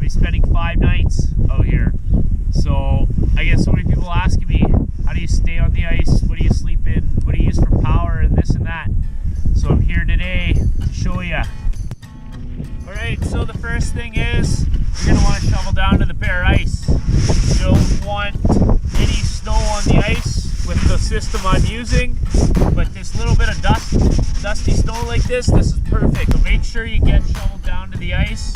be spending 5 nights out here. So I get so many people asking me, how do you stay on the ice? What do you sleep in? What do you use for power and this and that? So I'm here today to show you. Alright, so the first thing is you're going to want to shovel down to the bare ice. You don't want any snow on the ice with the system I'm using, but this little bit of dusty snow like this is perfect. So make sure you get shoveled down to the ice,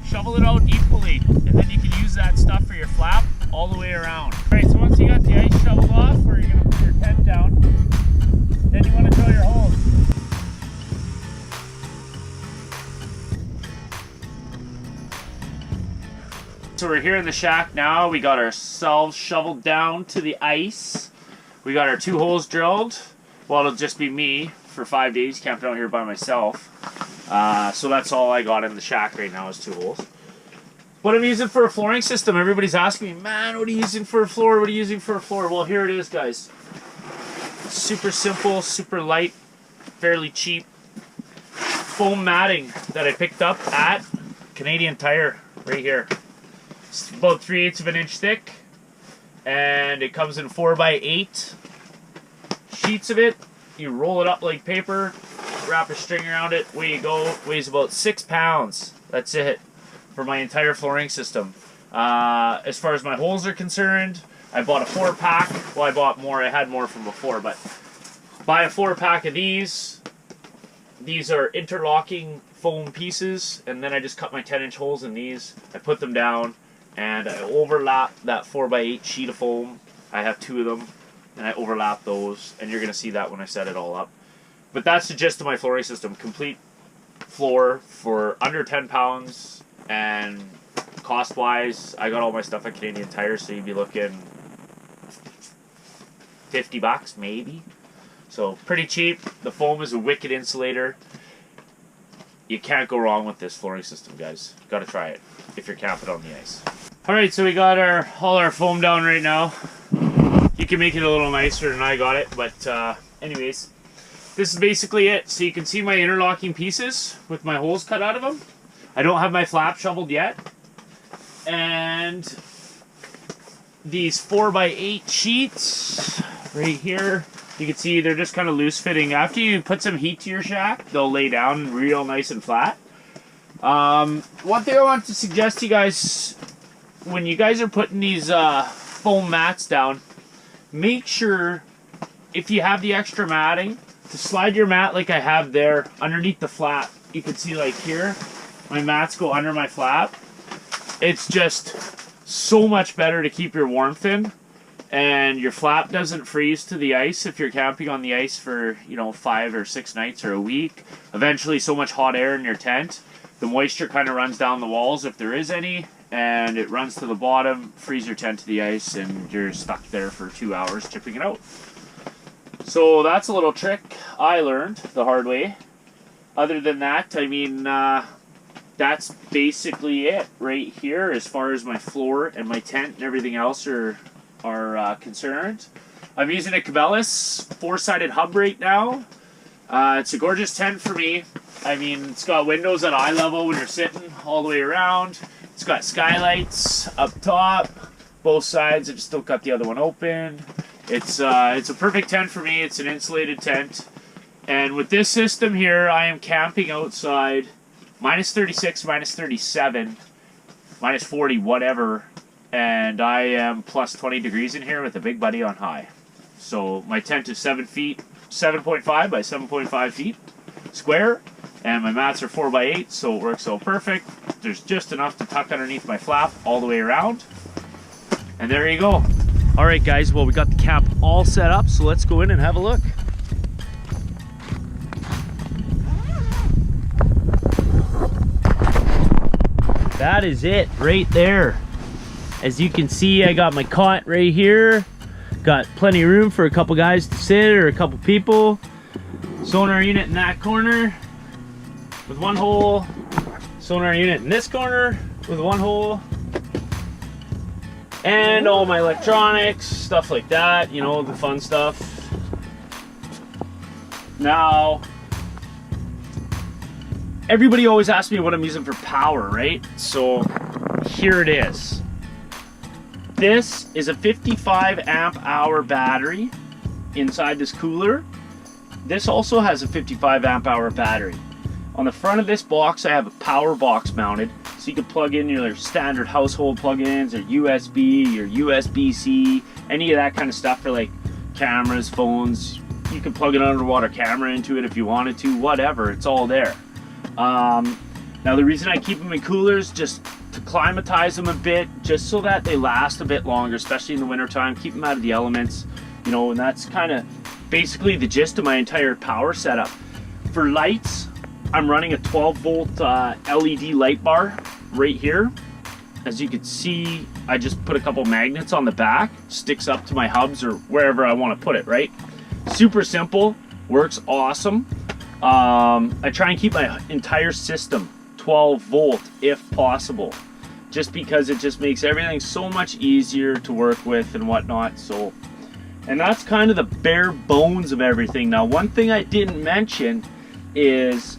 shovel it out equally, and then you can use that stuff for your flap all the way around. Alright, so once you got the ice shoveled off, where you're going to put your tent down, then you want to drill your holes. So we're here in the shack now. We got ourselves shoveled down to the ice. We got our 2 holes drilled. Well, it'll just be me for 5 days camping out here by myself. So that's all I got in the shack right now is 2 holes. What I'm using for a flooring system, everybody's asking me, man, what are you using for a floor? What are you using for a floor? Well, here it is, guys. Super simple, super light, fairly cheap foam matting that I picked up at Canadian Tire right here. It's about 3/8 of an inch thick, and it comes in 4x8 sheets of it. You roll it up like paper, wrap a string around it, away you go. Weighs about 6 pounds. That's it for my entire flooring system. As far as my holes are concerned, I bought a 4-pack. Well, I bought more. I had more from before, but buy a 4-pack of these. These are interlocking foam pieces, and then I just cut my 10-inch holes in these. I put them down, and I overlap that 4x8 sheet of foam. I have 2 of them, and I overlap those, and you're going to see that when I set it all up. But that's the gist of my flooring system. Complete floor for under 10 pounds, and cost-wise, I got all my stuff at Canadian Tire, so you'd be looking $50 maybe. So pretty cheap. The foam is a wicked insulator. You can't go wrong with this flooring system, guys. Gotta try it if you're camping on the ice. Alright, so we got all our foam down right now. You can make it a little nicer than I got it, but anyways, this is basically it. So you can see my interlocking pieces with my holes cut out of them. I don't have my flap shoveled yet. And these 4x8 sheets right here, you can see they're just kind of loose fitting. After you put some heat to your shack, they'll lay down real nice and flat. One thing I want to suggest to you guys, when you guys are putting these foam mats down, make sure, if you have the extra matting, to slide your mat like I have there underneath the flap. You can see like here, my mats go under my flap. It's just so much better to keep your warmth in, and your flap doesn't freeze to the ice if you're camping on the ice for, 5 or 6 nights or a week. Eventually, so much hot air in your tent, the moisture kind of runs down the walls if there is any, and it runs to the bottom, freeze your tent to the ice, and you're stuck there for 2 hours chipping it out. So that's a little trick I learned the hard way. Other than that, I mean, that's basically it right here as far as my floor and my tent and everything else are concerned. I'm using a Cabela's 4-sided hub right now. It's a gorgeous tent for me. I mean, it's got windows at eye level when you're sitting all the way around. It's got skylights up top, both sides. I just still got the other one open. It's a perfect tent for me. It's an insulated tent. And with this system here, I am camping outside minus 36, minus 37, minus 40, whatever. And I am plus 20 degrees in here with a big buddy on high. So my tent is 7 feet, 7.5 by 7.5 feet square. And my mats are 4x8, so it works out perfect. There's just enough to tuck underneath my flap all the way around. And there you go. All right, guys, well, we got the camp all set up, so let's go in and have a look. That is it right there. As you can see, I got my cot right here. Got plenty of room for a couple guys to sit or a couple people. Sonar unit in that corner with 1 hole. Sonar unit in this corner with 1 hole. And all my electronics, stuff like that, the fun stuff. Now, everybody always asks me what I'm using for power, right? So here it is. This is a 55 amp hour battery inside this cooler. This also has a 55 amp hour battery. On the front of this box, I have a power box mounted, so you can plug in your standard household plugins, or USB, your USB-C, any of that kind of stuff for like cameras, phones. You can plug an underwater camera into it if you wanted to, whatever, it's all there. Now the reason I keep them in coolers, just to climatize them a bit, just so that they last a bit longer, especially in the wintertime, keep them out of the elements, you know, and that's kind of basically the gist of my entire power setup. For lights, I'm running a 12 volt LED light bar right here. As you can see, I just put a couple magnets on the back, sticks up to my hubs or wherever I want to put it, right? Super simple, works awesome. I try and keep my entire system 12 volt if possible, just because it just makes everything so much easier to work with and whatnot. So, and that's kind of the bare bones of everything. Now, one thing I didn't mention is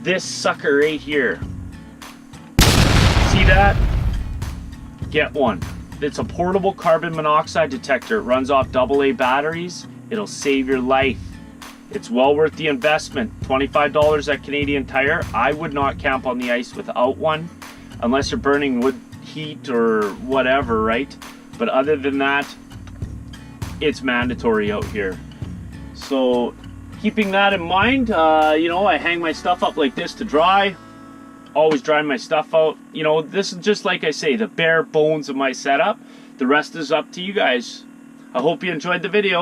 this sucker right here. See that? Get one. It's a portable carbon monoxide detector. It runs off AA batteries. It'll save your life. It's well worth the investment. $25 at Canadian Tire. I would not camp on the ice without one, unless you're burning wood heat or whatever, right? But other than that, it's mandatory out here. So keeping that in mind, you know, I hang my stuff up like this to dry. Always dry my stuff out. You know, this is just, like I say, the bare bones of my setup. The rest is up to you guys. I hope you enjoyed the video.